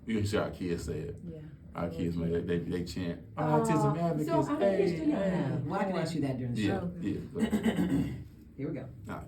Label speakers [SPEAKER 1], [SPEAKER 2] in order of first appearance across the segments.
[SPEAKER 1] You can see our kids say it.
[SPEAKER 2] Yeah.
[SPEAKER 1] Our kids, man, they chant autism advocates.
[SPEAKER 2] So how many kids do you have?
[SPEAKER 3] Well, I can ask you that during the
[SPEAKER 1] Yeah,
[SPEAKER 3] show.
[SPEAKER 1] yeah.
[SPEAKER 3] Here we go.
[SPEAKER 1] All right.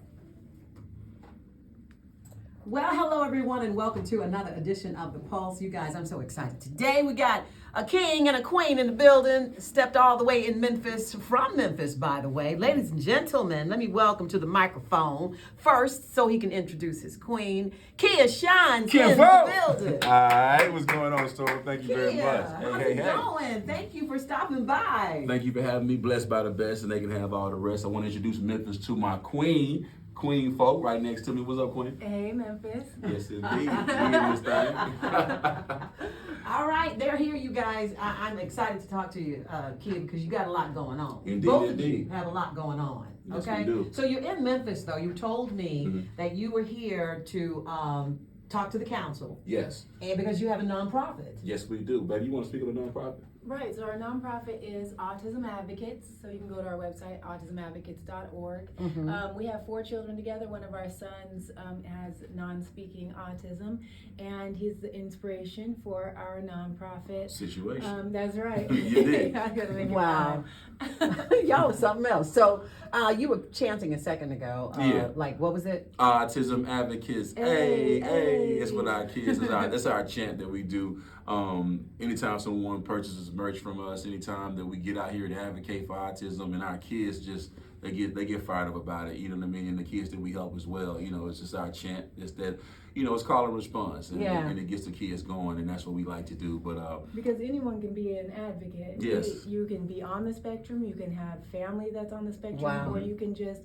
[SPEAKER 3] Well, hello everyone, and welcome to another edition of The Pulse. You guys, I'm so excited. Today we got a king and a queen in the building, stepped all the way in Memphis, from Memphis, by the way. Ladies and gentlemen, let me welcome to the microphone first, so he can introduce his queen, Kia Shines in the building.
[SPEAKER 1] All right, what's going on, Storm? Thank you very
[SPEAKER 3] Kia,
[SPEAKER 1] much.
[SPEAKER 3] how's it going? Thank you for stopping by.
[SPEAKER 1] Thank you for having me. Blessed by the best, and they can have all the rest. I want to introduce Memphis to my queen folk right next to me. What's up, queen?
[SPEAKER 2] Hey, Memphis.
[SPEAKER 1] Yes, indeed. You hear this thing?
[SPEAKER 3] All right, they're here, you guys. I'm excited to talk to you, Kid, because you got a lot going on.
[SPEAKER 1] Indeed,
[SPEAKER 3] Both
[SPEAKER 1] indeed.
[SPEAKER 3] of you have a lot going on.
[SPEAKER 1] Yes,
[SPEAKER 3] Okay.
[SPEAKER 1] we do.
[SPEAKER 3] So you're in Memphis, though. You told me that you were here to talk to the council,
[SPEAKER 1] Yes.
[SPEAKER 3] and because you have a nonprofit.
[SPEAKER 1] Yes, we do. Baby, you want to speak of a nonprofit?
[SPEAKER 2] Right, so our nonprofit is Autism Advocates. So you can go to our website, autismadvocates.org. We have 4 children together. One of our sons has non-speaking autism, and he's the inspiration for our nonprofit.
[SPEAKER 1] Situation.
[SPEAKER 2] That's right.
[SPEAKER 1] You did.
[SPEAKER 2] I gotta make it
[SPEAKER 3] Wow.
[SPEAKER 2] rhyme.
[SPEAKER 3] Y'all was something else. So you were chanting a second ago.
[SPEAKER 1] Yeah.
[SPEAKER 3] Like, what was it?
[SPEAKER 1] Autism advocates.
[SPEAKER 2] Hey,
[SPEAKER 1] Hey. It's
[SPEAKER 2] hey.
[SPEAKER 1] what our kids. That's our chant that we do. Anytime someone purchases merch from us, anytime that we get out here to advocate for autism, and our kids just they get fired up about it. You know what I mean? And the kids that we help as well. You know, it's just our chant. It's that. You know, it's call and response, and,
[SPEAKER 3] Yeah.
[SPEAKER 1] and it gets the kids going, and that's what we like to do. But
[SPEAKER 2] Because anyone can be an advocate.
[SPEAKER 1] Yes.
[SPEAKER 2] You can be on the spectrum, you can have family that's on the spectrum,
[SPEAKER 3] Wow.
[SPEAKER 2] or you can just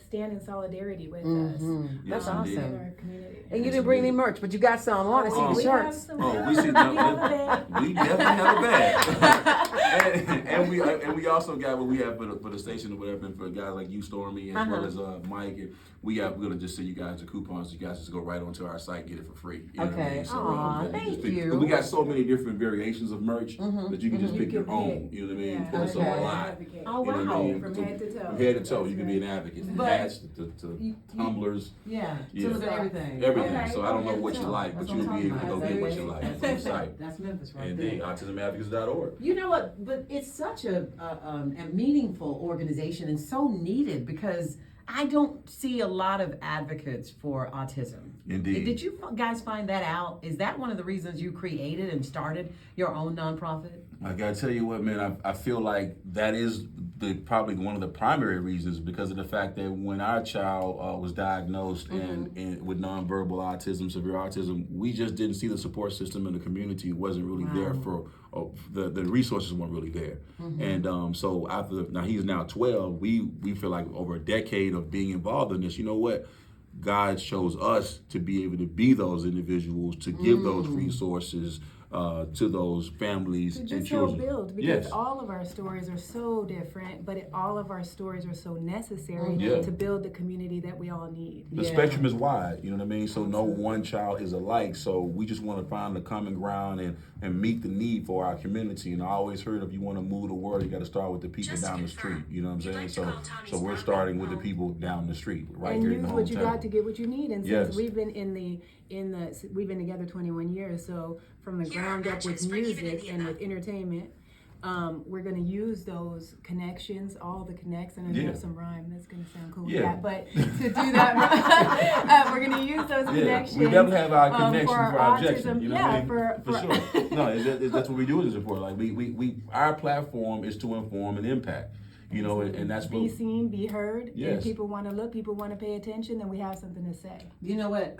[SPEAKER 2] stand in solidarity with
[SPEAKER 3] That's
[SPEAKER 1] Yes,
[SPEAKER 3] awesome.
[SPEAKER 1] indeed.
[SPEAKER 2] us in our community.
[SPEAKER 3] And you didn't bring any merch, but you got some. I want to see
[SPEAKER 1] Oh,
[SPEAKER 3] the
[SPEAKER 2] we have
[SPEAKER 3] shirts.
[SPEAKER 2] some.
[SPEAKER 1] Oh, we see.
[SPEAKER 2] We have a bag.
[SPEAKER 1] We definitely have a bag. and we also got what we have for the station or whatever, and for guys like you, Stormy, as well as Mike. And we're gonna just send you guys the coupons. You guys just go right onto our site, get it for free. You know what I
[SPEAKER 3] Okay.
[SPEAKER 1] mean? So,
[SPEAKER 3] Aw,
[SPEAKER 1] just
[SPEAKER 3] thank
[SPEAKER 1] pick-
[SPEAKER 3] you.
[SPEAKER 1] but we got so many different variations of merch that you can just pick
[SPEAKER 2] You
[SPEAKER 1] your
[SPEAKER 2] can
[SPEAKER 1] own.
[SPEAKER 2] pick.
[SPEAKER 1] You know what I mean?
[SPEAKER 2] Yeah,
[SPEAKER 1] Because it's
[SPEAKER 3] okay.
[SPEAKER 1] a lot.
[SPEAKER 2] Advocate.
[SPEAKER 3] Oh,
[SPEAKER 1] You know what I
[SPEAKER 3] wow.
[SPEAKER 1] mean?
[SPEAKER 2] From head to toe.
[SPEAKER 1] From head to toe, you
[SPEAKER 2] That's
[SPEAKER 1] can be an
[SPEAKER 2] right.
[SPEAKER 1] advocate. From
[SPEAKER 3] But-
[SPEAKER 1] hats to tumblers.
[SPEAKER 3] Yeah,
[SPEAKER 1] Yeah.
[SPEAKER 3] to look at everything.
[SPEAKER 1] Everything.
[SPEAKER 2] Okay.
[SPEAKER 1] So I don't know
[SPEAKER 3] Okay,
[SPEAKER 1] what you
[SPEAKER 3] so
[SPEAKER 1] like,
[SPEAKER 3] that's
[SPEAKER 1] but
[SPEAKER 3] what
[SPEAKER 1] you'll
[SPEAKER 3] I'm
[SPEAKER 1] be able to
[SPEAKER 3] talking
[SPEAKER 1] go
[SPEAKER 3] about.
[SPEAKER 1] get what you like. That's on the site.
[SPEAKER 3] That's Memphis right
[SPEAKER 1] Indeed.
[SPEAKER 3] there.
[SPEAKER 1] AutismAdvocates.org.
[SPEAKER 3] You know what? But it's such a meaningful organization and so needed, because I don't see a lot of advocates for autism.
[SPEAKER 1] Indeed.
[SPEAKER 3] Did you guys find that out? Is that one of the reasons you created and started your own nonprofit?
[SPEAKER 1] I gotta tell you what, man. I feel like that is probably one of the primary reasons, because of the fact that when our child was diagnosed and with nonverbal autism, severe autism, we just didn't see the support system in the community. It wasn't really there for the resources weren't really there. And so now he's now 12. We feel like over a decade of being involved in this. You know what? God chose us to be able to be those individuals, to give those resources to those families
[SPEAKER 2] To
[SPEAKER 1] and
[SPEAKER 2] just help
[SPEAKER 1] children.
[SPEAKER 2] build, because
[SPEAKER 1] Yes.
[SPEAKER 2] all of our stories are so different, but all of our stories are so necessary
[SPEAKER 1] Yeah.
[SPEAKER 2] to build the community that we all need.
[SPEAKER 1] The spectrum is wide, you know what I mean? So no one child is alike. So we just want to find the common ground and meet the need for our community. And I always heard, if you want to move the world, you got to start with the people down the street. You know what I'm saying? So we're starting with the people down the street, right
[SPEAKER 2] And
[SPEAKER 1] here in
[SPEAKER 2] use
[SPEAKER 1] the
[SPEAKER 2] what you
[SPEAKER 1] hometown.
[SPEAKER 2] got to get what you need. And
[SPEAKER 1] Yes.
[SPEAKER 2] since we've been we've been together 21 years, so from the ground up with music and with entertainment, we're going to use those connections, all the connects, and I
[SPEAKER 1] Yeah.
[SPEAKER 2] know some rhyme that's going to sound cool with
[SPEAKER 1] Yeah.
[SPEAKER 2] that, but to do that, we're going to use those
[SPEAKER 1] Yeah,
[SPEAKER 2] connections.
[SPEAKER 1] we definitely have our connection for our objection.
[SPEAKER 2] autism.
[SPEAKER 1] You know
[SPEAKER 2] Yeah,
[SPEAKER 1] what I mean?
[SPEAKER 2] for
[SPEAKER 1] sure. No, that's what we do as a support. Like we our platform is to inform and impact. You know, and that's
[SPEAKER 2] be
[SPEAKER 1] what.
[SPEAKER 2] seen, be heard.
[SPEAKER 1] Yes.
[SPEAKER 2] And people want to look, people want to pay attention, then we have something to say.
[SPEAKER 3] You know what?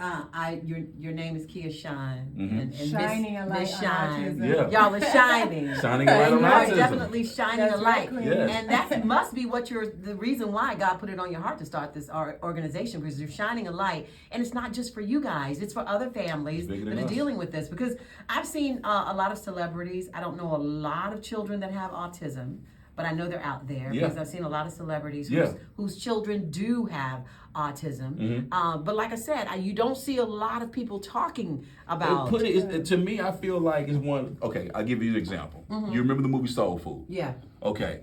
[SPEAKER 3] Your name is Kia Shine, and
[SPEAKER 2] Shining a light
[SPEAKER 3] Miss
[SPEAKER 2] on
[SPEAKER 3] Shine.
[SPEAKER 2] autism.
[SPEAKER 1] Yeah.
[SPEAKER 3] Y'all are shining.
[SPEAKER 1] Shining a light on
[SPEAKER 3] You are
[SPEAKER 1] autism.
[SPEAKER 3] definitely shining
[SPEAKER 2] That's
[SPEAKER 3] a
[SPEAKER 2] right,
[SPEAKER 3] light,
[SPEAKER 2] Queen.
[SPEAKER 1] Yes.
[SPEAKER 3] and that must be the reason why God put it on your heart to start this organization, because you're shining a light, and it's not just for you guys; it's for other families
[SPEAKER 1] Bigger
[SPEAKER 3] that
[SPEAKER 1] than
[SPEAKER 3] are
[SPEAKER 1] us.
[SPEAKER 3] dealing with this. Because I've seen a lot of celebrities. I don't know a lot of children that have autism, but I know they're out there,
[SPEAKER 1] Yeah.
[SPEAKER 3] because I've seen a lot of celebrities
[SPEAKER 1] Yeah.
[SPEAKER 3] whose children do have autism. But like I said, you don't see a lot of people talking about.
[SPEAKER 1] To me, I feel like it's one. Okay, I'll give you an example. You remember the movie Soul Food?
[SPEAKER 3] Yeah.
[SPEAKER 1] Okay,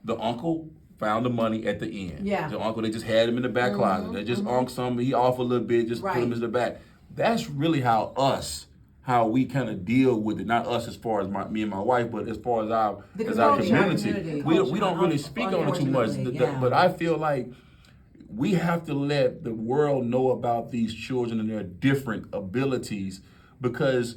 [SPEAKER 1] the uncle found the money at the end.
[SPEAKER 3] Yeah.
[SPEAKER 1] The uncle, they just had him in the back closet. They just unked some. He off a little bit, just put him
[SPEAKER 3] Right.
[SPEAKER 1] in the back. That's really how we kind of deal with it. Not us as far as me and my wife, but as far as our community. We don't really speak on it too much. But I feel like we have to let the world know about these children and their different abilities, because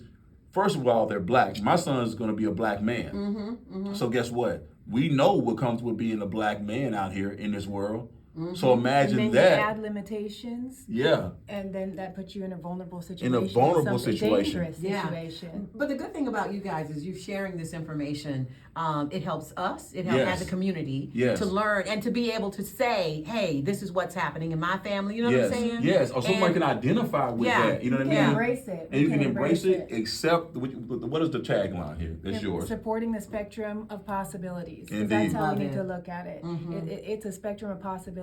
[SPEAKER 1] first of all, they're black. My son's going to be a black man. So guess what? We know what comes with being a black man out here in this world. So imagine
[SPEAKER 2] and then
[SPEAKER 1] that.
[SPEAKER 2] You add limitations.
[SPEAKER 1] Yeah.
[SPEAKER 2] And then that puts you in a vulnerable situation.
[SPEAKER 1] Situation.
[SPEAKER 2] Dangerous situation.
[SPEAKER 3] But the good thing about you guys is you sharing this information. It helps us. It helps as a community to learn and to be able to say, "Hey, this is what's happening in my family." You know what I'm saying?
[SPEAKER 1] Yes. Or someone can identify with that. You know what I mean?
[SPEAKER 2] Embrace it.
[SPEAKER 1] And you can embrace it. Accept. What is the tagline here? That's yours.
[SPEAKER 2] Supporting the spectrum of possibilities.
[SPEAKER 1] Indeed.
[SPEAKER 2] That's how we need to look at it. It's a spectrum of possibilities,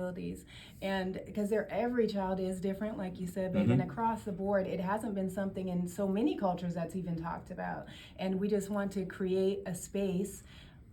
[SPEAKER 2] and because every child is different, like you said, babe, and across the board, it hasn't been something in so many cultures that's even talked about, and we just want to create a space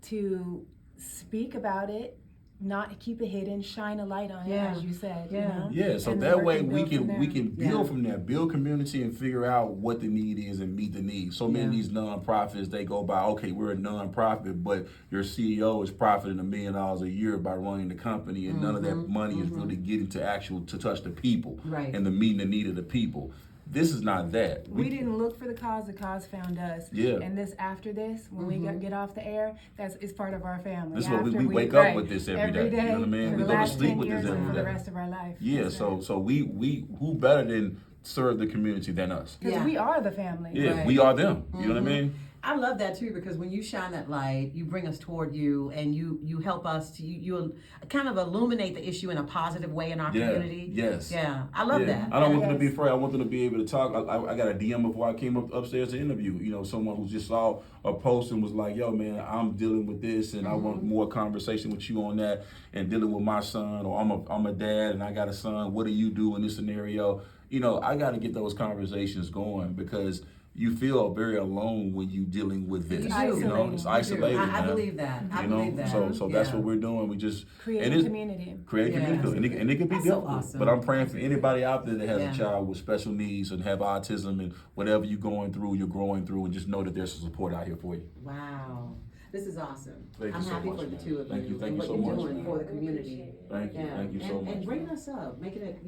[SPEAKER 2] to speak about it, not keep it hidden, shine a light on it, as you said. You know?
[SPEAKER 1] Yeah, so
[SPEAKER 2] and
[SPEAKER 1] that way
[SPEAKER 2] we
[SPEAKER 1] can build from there, build community and figure out what the need is and meet the need. So many of these nonprofits, they go by, okay, we're a nonprofit, but your CEO is profiting $1 million a year by running the company, and none of that money is really getting to touch the people and the meeting the need of the people. This is not that.
[SPEAKER 2] We didn't look for the cause found us.
[SPEAKER 1] Yeah.
[SPEAKER 2] And after this, when we get off the air, it's part of our family.
[SPEAKER 1] This is what we wake up with this every day. You know what I mean?
[SPEAKER 2] For
[SPEAKER 1] We
[SPEAKER 2] the
[SPEAKER 1] go to
[SPEAKER 2] last
[SPEAKER 1] sleep
[SPEAKER 2] 10
[SPEAKER 1] with this
[SPEAKER 2] years
[SPEAKER 1] every
[SPEAKER 2] and for the
[SPEAKER 1] day.
[SPEAKER 2] rest of our life.
[SPEAKER 1] Yeah, so we who better than serve the community than us?
[SPEAKER 2] Because we are the family.
[SPEAKER 1] Yeah, we are them. You know what I mean?
[SPEAKER 3] I love that too, because when you shine that light, you bring us toward you, and you help us to you kind of illuminate the issue in a positive way in our community.
[SPEAKER 1] Yes.
[SPEAKER 3] Yeah, I love that.
[SPEAKER 1] I don't want them to be afraid. I want them to be able to talk. I got a DM before I came upstairs to interview. You know, someone who just saw a post and was like, "Yo, man, I'm dealing with this, and I want more conversation with you on that, and dealing with my son, or I'm a dad and I got a son. What do you do in this scenario?" You know, I got to get those conversations going, because you feel very alone when you're dealing with this.
[SPEAKER 3] You
[SPEAKER 1] know, it's isolating.
[SPEAKER 3] I believe that. I believe that.
[SPEAKER 1] So that's what we're doing. We just
[SPEAKER 2] create community.
[SPEAKER 1] Create community, and it can be difficult.
[SPEAKER 3] awesome.
[SPEAKER 1] But I'm praying for anybody out there that has a child with special needs and have autism and whatever you're going through, and just know that there's some support out here for you.
[SPEAKER 3] Wow. This is awesome.
[SPEAKER 1] Thank you
[SPEAKER 3] I'm
[SPEAKER 1] so
[SPEAKER 3] happy
[SPEAKER 1] much,
[SPEAKER 3] for the
[SPEAKER 1] man.
[SPEAKER 3] two of
[SPEAKER 1] Thank you
[SPEAKER 3] and what
[SPEAKER 1] so
[SPEAKER 3] you're
[SPEAKER 1] much,
[SPEAKER 3] doing
[SPEAKER 1] man.
[SPEAKER 3] for the community.
[SPEAKER 1] Thank you so much.
[SPEAKER 3] And bringing us up, making it,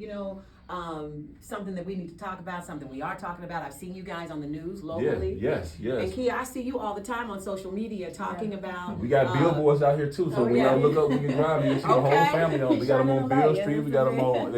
[SPEAKER 3] something that we need to talk about, something we are talking about. I've seen you guys on the news locally.
[SPEAKER 1] Yes.
[SPEAKER 3] And Kia, I see you all the time on social media talking about.
[SPEAKER 1] We got billboards out here too, so when y'all look up, we can drive. You can see the whole family on. We got them on Beale Street. We got them on.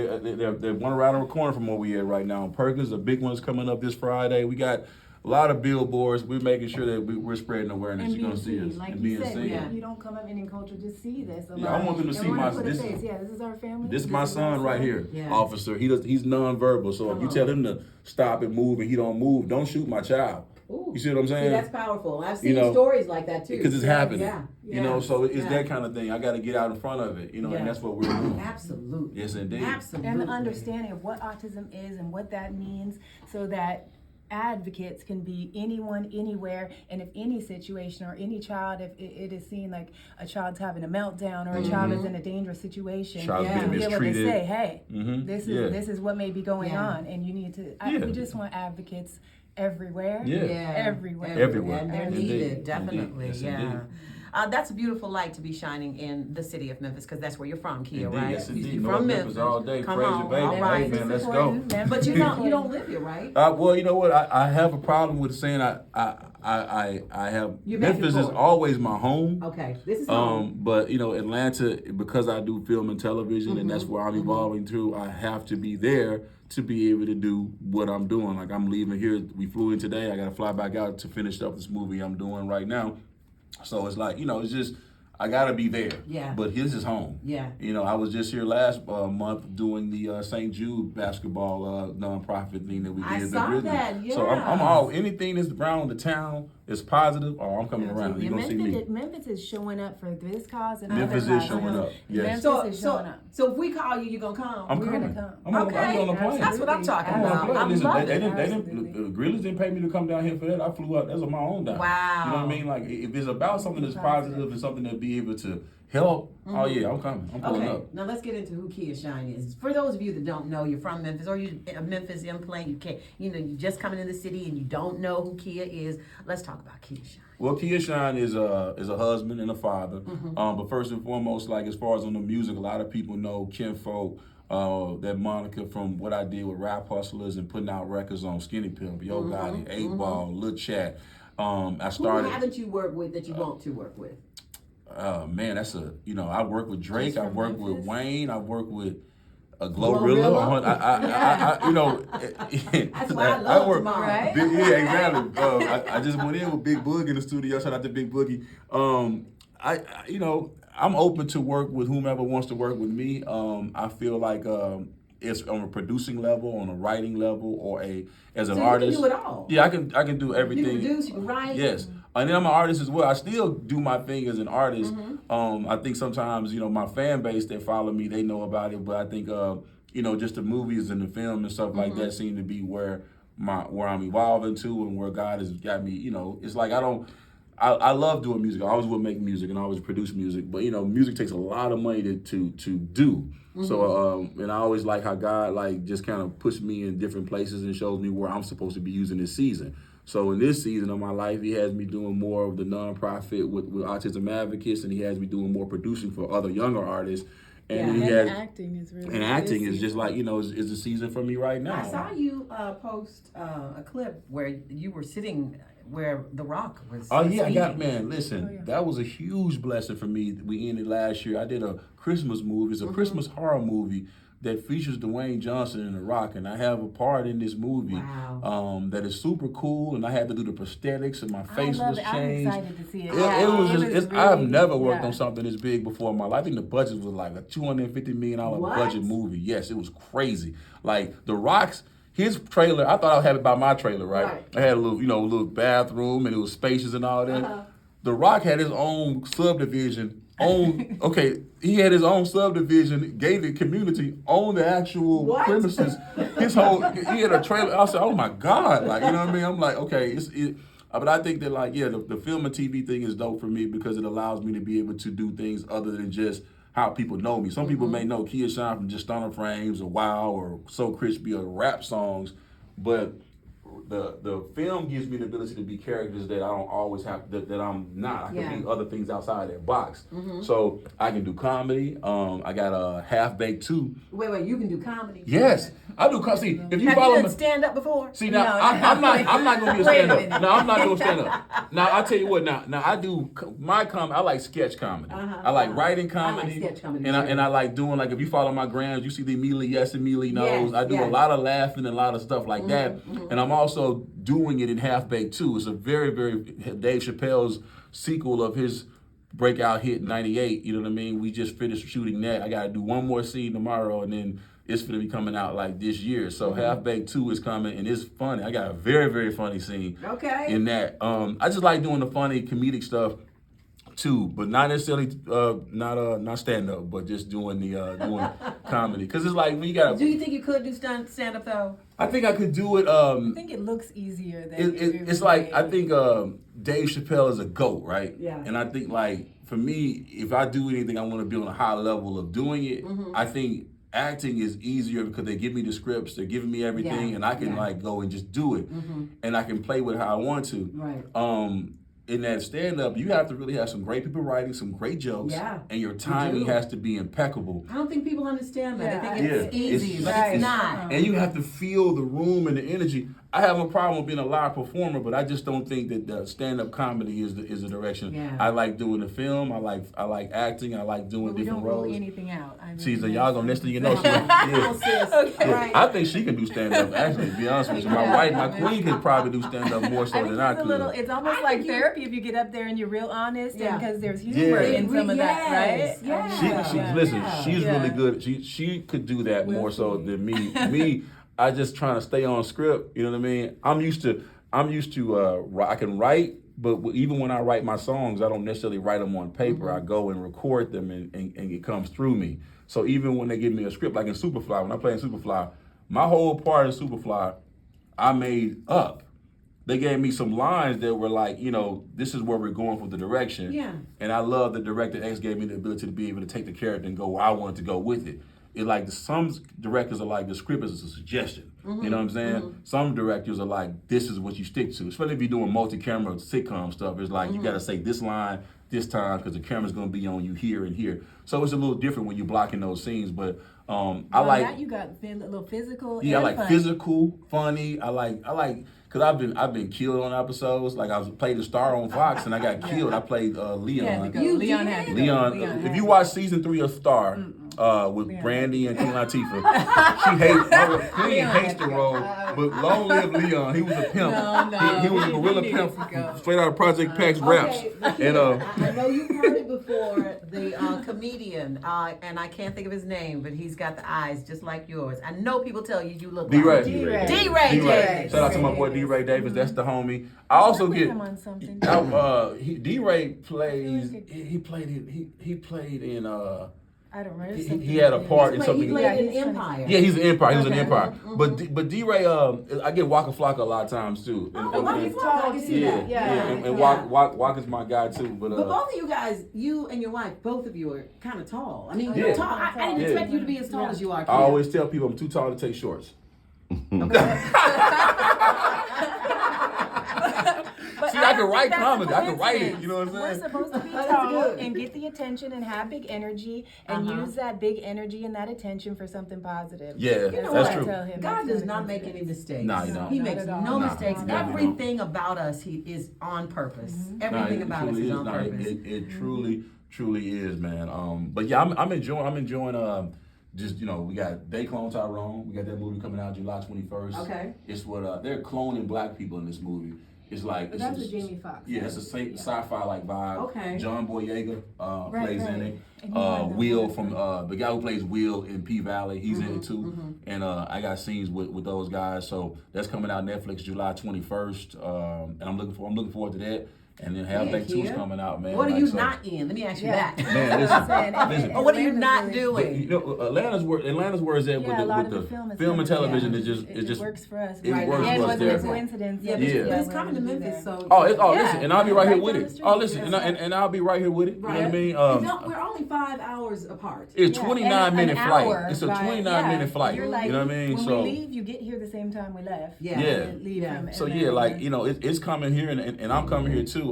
[SPEAKER 1] They're one right on the corner from where we at right now. Perkins, a big one's coming up this Friday. We got a lot of billboards. We're making sure that we're spreading awareness.
[SPEAKER 2] And
[SPEAKER 1] You're gonna see us
[SPEAKER 2] like
[SPEAKER 1] and
[SPEAKER 2] you
[SPEAKER 1] being
[SPEAKER 2] said,
[SPEAKER 1] seen.
[SPEAKER 2] you don't come up in culture, just see this.
[SPEAKER 1] Yeah, I want them to see
[SPEAKER 2] this.
[SPEAKER 1] this.
[SPEAKER 2] This is our family.
[SPEAKER 1] This is my son right here,
[SPEAKER 3] Yeah.
[SPEAKER 1] officer. He's nonverbal. So if you tell him to stop and move and he don't move, don't shoot my child.
[SPEAKER 3] Ooh.
[SPEAKER 1] You see what I'm saying?
[SPEAKER 3] See, that's powerful. I've seen stories like that too.
[SPEAKER 1] Because it's happening.
[SPEAKER 3] Yeah.
[SPEAKER 1] You know, so it's that kind of thing. I got to get out in front of it, and that's what we're doing.
[SPEAKER 3] Absolutely.
[SPEAKER 1] Yes, indeed.
[SPEAKER 3] Absolutely.
[SPEAKER 2] And the understanding of what autism is and what that means, so that advocates can be anyone, anywhere, and if any situation or any child, if it is seen like a child's having a meltdown or a child is in a dangerous situation,
[SPEAKER 1] Child's being
[SPEAKER 2] to be able to
[SPEAKER 1] mistreated.
[SPEAKER 2] say, hey, this is what may be going on, and you need to. We just want advocates everywhere.
[SPEAKER 1] Everywhere.
[SPEAKER 3] And they're
[SPEAKER 1] Indeed.
[SPEAKER 3] needed, definitely.
[SPEAKER 1] Indeed. Yes, indeed.
[SPEAKER 3] That's a beautiful light to be shining in the city of Memphis, because that's where you're from, Kia,
[SPEAKER 1] Indeed,
[SPEAKER 3] right?
[SPEAKER 1] yes, indeed.
[SPEAKER 3] You're
[SPEAKER 1] North
[SPEAKER 3] from
[SPEAKER 1] Memphis all day.
[SPEAKER 3] Come
[SPEAKER 1] Praise
[SPEAKER 3] on,
[SPEAKER 1] your baby.
[SPEAKER 3] all right.
[SPEAKER 1] Hey, man, let's go.
[SPEAKER 3] But you don't live here, right?
[SPEAKER 1] Well, you know what? I have a problem with saying I have.
[SPEAKER 3] You're back and
[SPEAKER 1] Memphis is
[SPEAKER 3] forth.
[SPEAKER 1] always my home.
[SPEAKER 3] Okay, this is home.
[SPEAKER 1] But Atlanta, because I do film and television, and that's where I'm evolving to. I have to be there to be able to do what I'm doing. Like, I'm leaving here. We flew in today. I got to fly back out to finish up this movie I'm doing right now. So it's like, it's just, I got to be there.
[SPEAKER 3] Yeah.
[SPEAKER 1] But his is home.
[SPEAKER 3] Yeah.
[SPEAKER 1] I was just here last month doing the St. Jude basketball nonprofit thing that we did.
[SPEAKER 3] I saw that,
[SPEAKER 1] So I'm
[SPEAKER 3] yeah.
[SPEAKER 1] all, anything that's around the town is positive, or I'm coming around. You're going to see me.
[SPEAKER 2] Memphis is showing up for this cause and
[SPEAKER 1] Memphis
[SPEAKER 2] other
[SPEAKER 1] is showing up, yes.
[SPEAKER 2] Memphis is showing up.
[SPEAKER 3] So if we call you, you're gonna come.
[SPEAKER 1] I'm
[SPEAKER 2] We're
[SPEAKER 1] coming.
[SPEAKER 2] gonna come.
[SPEAKER 1] I'm on the plane.
[SPEAKER 3] That's what I'm talking
[SPEAKER 1] I'm on
[SPEAKER 3] about.
[SPEAKER 1] the plane.
[SPEAKER 3] I
[SPEAKER 1] Listen,
[SPEAKER 3] love
[SPEAKER 1] they
[SPEAKER 3] it.
[SPEAKER 1] didn't, the Greeley's didn't pay me to come down here for that. I flew up. That's on my own dime.
[SPEAKER 3] Wow.
[SPEAKER 1] You know what I mean? Like, if it's about something that's positive and something to be able to help. Oh yeah, I'm coming. I'm pulling
[SPEAKER 3] Okay,
[SPEAKER 1] up.
[SPEAKER 3] now let's get into who Kia Shine is. For those of you that don't know, you're from Memphis or you're a Memphis implant. You can't, you just coming in the city and you don't know who Kia is. Let's talk about Kia Shine.
[SPEAKER 1] Well, Kia Shine is a husband and a father. But first and foremost, like as far as on the music, a lot of people know Kinfolk, that moniker from what I did with Rap Hustlers and putting out records on Skinny Pimp, Yo Gotti, 8 Ball, Lil Chat. I started.
[SPEAKER 3] Who haven't you worked with that you want to work with?
[SPEAKER 1] Man, that's I work with Drake, I work with Wayne, I work with
[SPEAKER 3] Glorilla?
[SPEAKER 1] Glorilla.
[SPEAKER 3] That's why I love
[SPEAKER 1] work,
[SPEAKER 3] tomorrow.
[SPEAKER 2] Right?
[SPEAKER 1] Yeah, exactly. I just went in with Big Boog in the studio. Shout out to Big Boogie. I'm open to work with whomever wants to work with me. I feel like it's on a producing level, on a writing level, or as an
[SPEAKER 3] So
[SPEAKER 1] artist.
[SPEAKER 3] you can do it all.
[SPEAKER 1] Yeah, I can do everything.
[SPEAKER 3] You can produce, you can write.
[SPEAKER 1] Yes. And then I'm an artist as well. I still do my thing as an artist. I think sometimes, my fan base that follow me, they know about it. But I think, just the movies and the film and stuff like that seem to be where I'm evolving to and where God has got me. It's like I love doing music. I always will make music and I always produce music. But music takes a lot of money to do. So and I always like how God just kind of puts me in different places and shows me where I'm supposed to be using this season. So in this season of my life, he has me doing more of the nonprofit with autism advocates, and he has me doing more producing for other younger artists. And
[SPEAKER 3] Yeah.
[SPEAKER 1] he has
[SPEAKER 2] acting is really
[SPEAKER 1] and acting is just like is the season for me right now.
[SPEAKER 3] I saw you post a clip where you were sitting where The Rock was.
[SPEAKER 1] Oh yeah,
[SPEAKER 3] speaking.
[SPEAKER 1] listen, that was a huge blessing for me. We ended last year. I did a Christmas movie. It's a Christmas horror movie that features Dwayne Johnson and The Rock, and I have a part in this movie.
[SPEAKER 3] Wow.
[SPEAKER 1] That is super cool, and I had to do the prosthetics, and my face was
[SPEAKER 2] it. I'm
[SPEAKER 1] changed.
[SPEAKER 2] excited to see it.
[SPEAKER 1] It was just, I've
[SPEAKER 2] really-
[SPEAKER 1] never worked
[SPEAKER 2] yeah.
[SPEAKER 1] on something this big before in my life. I think the budget was like a $250 million
[SPEAKER 3] What?
[SPEAKER 1] budget movie. Yes, it was crazy. Like The Rock's, his trailer, I thought I had it by my trailer, right? I had a little bathroom and it was spacious and all that. The Rock had his own subdivision. He had his own subdivision, gated community on the actual
[SPEAKER 3] What?
[SPEAKER 1] premises. He had a trailer. I said, oh my God, you know what I mean? I'm like, okay, but I think that the film and TV thing is dope for me because it allows me to be able to do things other than just how people know me. Some people may know Kia Shine from just Stunner Frames or Wow or So Crispy or rap songs, but the film gives me the ability to be characters that I don't always have, that I'm not. I can be other things outside that box. So I can do comedy. I got a Half-Baked 2.
[SPEAKER 3] Wait, you can do comedy?
[SPEAKER 1] Yes, I do. See, if you
[SPEAKER 3] Have
[SPEAKER 1] follow
[SPEAKER 3] you
[SPEAKER 1] me.
[SPEAKER 3] done stand up before?
[SPEAKER 1] See now,
[SPEAKER 2] No,
[SPEAKER 1] I'm not gonna be a
[SPEAKER 2] Wait a
[SPEAKER 1] stand up.
[SPEAKER 2] minute.
[SPEAKER 1] No, I'm not doing stand up. Now I tell you what. Now I do my comedy. I like sketch comedy. I like writing comedy.
[SPEAKER 3] sketch comedy
[SPEAKER 1] and
[SPEAKER 3] too.
[SPEAKER 1] I like doing if you follow my grams, you see the immediately yes, immediately no's.
[SPEAKER 3] Yes,
[SPEAKER 1] I do a
[SPEAKER 3] yes.
[SPEAKER 1] lot of laughing and a lot of stuff like that. And I'm also doing it in Half-Baked 2. It's a very, very Dave Chappelle's sequel of his breakout hit 98. You know what I mean? We just finished shooting that. I got to do one more scene tomorrow, and then it's going to be coming out this year. So Half-Baked 2 is coming, and it's funny. I got a very, very funny scene in that. I just like doing the funny comedic stuff too, but not necessarily not stand up, but just doing doing comedy. Because it's like when you got.
[SPEAKER 3] Do you think you could do stand up though?
[SPEAKER 1] I think I could do it.
[SPEAKER 2] I think it looks easier than
[SPEAKER 1] It's like I think Dave Chappelle is a GOAT, right?
[SPEAKER 3] Yeah.
[SPEAKER 1] And I think for me, if I do anything, I want to be on a high level of doing it. I think acting is easier because they give me the scripts, they're giving me everything, and I can go and just do it, and I can play with how I want to.
[SPEAKER 3] Right.
[SPEAKER 1] In that stand-up, you have to really have some great people writing some great jokes, and your timing has to be impeccable.
[SPEAKER 3] I don't think people understand that.
[SPEAKER 2] Yeah.
[SPEAKER 3] They think it's easy, but it's not.
[SPEAKER 1] And you have to feel the room and the energy. I have a problem with being a live performer, but I just don't think that the stand-up comedy is the direction.
[SPEAKER 3] Yeah.
[SPEAKER 1] I like doing the film. I like acting. I like doing
[SPEAKER 2] we
[SPEAKER 1] different
[SPEAKER 2] don't rule
[SPEAKER 1] roles.
[SPEAKER 2] anything out. I mean,
[SPEAKER 1] See, so y'all gonna next thing you know,
[SPEAKER 3] Right.
[SPEAKER 1] I think she can do stand-up. Actually, to be honest with you, my wife, my queen, could probably do stand-up more so than I could.
[SPEAKER 2] It's almost like therapy if you get up there and you're real honest,
[SPEAKER 3] Yeah.
[SPEAKER 2] and because there's humor in some of that, right?
[SPEAKER 3] Yeah.
[SPEAKER 1] Listen, she's really good. She could do that more so than me. I just trying to stay on script. You know what I mean? I'm used to. I can write, but even when I write my songs, I don't necessarily write them on paper. I go and record them, and it comes through me. So even when they give me a script, like in Superfly, when I play in Superfly, my whole part in Superfly, I made up. they gave me some lines that were like, you know, this is where we're going with the direction.
[SPEAKER 3] Yeah.
[SPEAKER 1] And I love that Director X gave me the ability to be able to take the character and go where I wanted to go with it. It like some directors are like the script is a suggestion. You know what I'm saying? Some directors are like, this is what you stick to. Especially if you're doing multi-camera sitcom stuff. It's like you got to say this line this time because the camera's gonna be on you here and here. So it's a little different when you're blocking those scenes. But I like
[SPEAKER 2] that you got a little physical.
[SPEAKER 1] yeah, I
[SPEAKER 2] and
[SPEAKER 1] like
[SPEAKER 2] fun.
[SPEAKER 1] physical, funny. I like because I've been killed on episodes. Like I was played a star on Fox and I got killed. I played Leon.
[SPEAKER 3] You
[SPEAKER 2] Leon
[SPEAKER 3] did?
[SPEAKER 2] had to go.
[SPEAKER 1] Leon,
[SPEAKER 2] Leon
[SPEAKER 1] if
[SPEAKER 2] had
[SPEAKER 1] you
[SPEAKER 2] to
[SPEAKER 1] watch season 3 of Star with Brandy and Queen Latifah, she hates Queen
[SPEAKER 2] Leon
[SPEAKER 1] hates
[SPEAKER 2] had
[SPEAKER 1] the
[SPEAKER 2] to go.
[SPEAKER 1] role, but long live Leon. He was a pimp. He was a gorilla
[SPEAKER 2] he
[SPEAKER 1] pimp,
[SPEAKER 2] needs to go.
[SPEAKER 1] straight out of Project Pax raps.
[SPEAKER 3] Okay,
[SPEAKER 1] And
[SPEAKER 3] I know you've heard it before. The comedian, and I can't think of his name, but he's got the eyes just like yours. I know people tell you look
[SPEAKER 1] D-Ray.
[SPEAKER 3] like
[SPEAKER 2] D-Ray.
[SPEAKER 3] D-Ray
[SPEAKER 1] D-Ray.
[SPEAKER 3] Davis.
[SPEAKER 1] Shout out to my boy D-Ray Davis. That's the homie. I also
[SPEAKER 2] Work with
[SPEAKER 1] get
[SPEAKER 2] him on something.
[SPEAKER 1] D-Ray plays. He played in.
[SPEAKER 2] I don't remember.
[SPEAKER 1] He had a part in
[SPEAKER 3] He
[SPEAKER 1] something.
[SPEAKER 3] played in
[SPEAKER 2] he's funny.
[SPEAKER 3] Empire.
[SPEAKER 1] Yeah, he's an Empire. He was an
[SPEAKER 2] Okay.
[SPEAKER 1] Empire. But D-Ray, I get Waka Flocka a lot of times too.
[SPEAKER 3] Oh, Waka
[SPEAKER 2] He's
[SPEAKER 3] Flocka,
[SPEAKER 2] tall,
[SPEAKER 3] I can see
[SPEAKER 2] too.
[SPEAKER 3] that.
[SPEAKER 1] And
[SPEAKER 2] Yeah.
[SPEAKER 1] Waka's my guy too. But
[SPEAKER 3] But both of you guys, you and your wife, both of you are kind of tall. I mean, you're
[SPEAKER 1] Yeah.
[SPEAKER 3] tall. I didn't
[SPEAKER 1] Yeah.
[SPEAKER 3] expect you to be as tall as you are.
[SPEAKER 1] I always tell people I'm too tall to take shorts.
[SPEAKER 2] But
[SPEAKER 1] See, I can
[SPEAKER 2] don't
[SPEAKER 1] write
[SPEAKER 2] think that's a
[SPEAKER 1] comedy. I can write it.
[SPEAKER 2] coincidence.
[SPEAKER 1] You know what I'm
[SPEAKER 2] We're
[SPEAKER 1] saying?
[SPEAKER 2] supposed to be
[SPEAKER 3] That's
[SPEAKER 2] tall
[SPEAKER 3] good.
[SPEAKER 2] and get the attention and have big energy and use that big energy and that attention for something positive.
[SPEAKER 1] Yeah,
[SPEAKER 3] You know
[SPEAKER 1] that's
[SPEAKER 3] what?
[SPEAKER 1] true.
[SPEAKER 2] Tell him
[SPEAKER 3] God
[SPEAKER 2] that's
[SPEAKER 3] does
[SPEAKER 2] not a
[SPEAKER 3] not make any
[SPEAKER 2] coincidence.
[SPEAKER 3] mistakes.
[SPEAKER 1] Nah, he don't.
[SPEAKER 3] He
[SPEAKER 2] Not
[SPEAKER 3] makes
[SPEAKER 2] at all.
[SPEAKER 3] no
[SPEAKER 1] Nah,
[SPEAKER 3] mistakes.
[SPEAKER 1] no, he don't.
[SPEAKER 3] Everything about us, he is on purpose. Everything about us is on purpose.
[SPEAKER 1] It truly is, man. But yeah, I'm enjoying. Just we got They Clone Tyrone. We got that movie coming out July 21st.
[SPEAKER 3] Okay.
[SPEAKER 1] It's what they're cloning black people in this movie. It's like
[SPEAKER 2] But that's with Jamie Foxx.
[SPEAKER 1] Yeah, it's a sci-fi like vibe.
[SPEAKER 3] Okay.
[SPEAKER 1] John Boyega plays in it.
[SPEAKER 2] And he won the
[SPEAKER 1] Will
[SPEAKER 2] award
[SPEAKER 1] from the guy who plays Will in P Valley, he's in it too. And I got scenes with those guys. So that's coming out Netflix July 21st. And I'm looking forward to that. And then Halfback 2 is
[SPEAKER 3] Kia.
[SPEAKER 1] coming out, man.
[SPEAKER 3] What are
[SPEAKER 1] Like,
[SPEAKER 3] you
[SPEAKER 1] so-
[SPEAKER 3] not in? Let me ask you
[SPEAKER 2] Yeah.
[SPEAKER 3] that.
[SPEAKER 1] Man, listen.
[SPEAKER 3] Or what are you not
[SPEAKER 1] But,
[SPEAKER 3] doing?
[SPEAKER 1] Atlanta's where is at
[SPEAKER 2] Yeah, a lot
[SPEAKER 1] with
[SPEAKER 2] of
[SPEAKER 1] the
[SPEAKER 2] film is
[SPEAKER 1] film and
[SPEAKER 2] coming,
[SPEAKER 1] television.
[SPEAKER 2] yeah.
[SPEAKER 1] It just
[SPEAKER 2] works for us.
[SPEAKER 1] it
[SPEAKER 3] Right
[SPEAKER 1] works
[SPEAKER 3] now.
[SPEAKER 2] Yeah, it
[SPEAKER 1] for us
[SPEAKER 2] wasn't
[SPEAKER 1] there.
[SPEAKER 2] a coincidence.
[SPEAKER 3] Yeah,
[SPEAKER 2] that
[SPEAKER 1] Yeah.
[SPEAKER 3] but it's
[SPEAKER 2] we
[SPEAKER 3] coming to
[SPEAKER 2] wanted do
[SPEAKER 3] Memphis,
[SPEAKER 2] that.
[SPEAKER 3] so.
[SPEAKER 1] Listen, and I'll be right here
[SPEAKER 2] Right
[SPEAKER 1] with
[SPEAKER 2] down
[SPEAKER 1] it.
[SPEAKER 2] the street.
[SPEAKER 1] Oh, listen,
[SPEAKER 2] That's
[SPEAKER 1] and I'll be right here with it. You know what I mean?
[SPEAKER 3] We're only 5 hours apart.
[SPEAKER 1] It's
[SPEAKER 2] Yeah,
[SPEAKER 1] 29-minute
[SPEAKER 2] an
[SPEAKER 1] flight.
[SPEAKER 2] hour
[SPEAKER 1] It's a
[SPEAKER 2] by-
[SPEAKER 1] 29-minute
[SPEAKER 2] yeah.
[SPEAKER 1] flight.
[SPEAKER 2] You're
[SPEAKER 1] You
[SPEAKER 2] like,
[SPEAKER 1] know what I mean?
[SPEAKER 2] When
[SPEAKER 1] So
[SPEAKER 2] we leave, you get here the same time we left.
[SPEAKER 3] Yeah.
[SPEAKER 1] Yeah.
[SPEAKER 2] Leave
[SPEAKER 3] Yeah.
[SPEAKER 2] from
[SPEAKER 1] So
[SPEAKER 2] Atlanta.
[SPEAKER 1] yeah, like it's coming here, and I'm coming here too.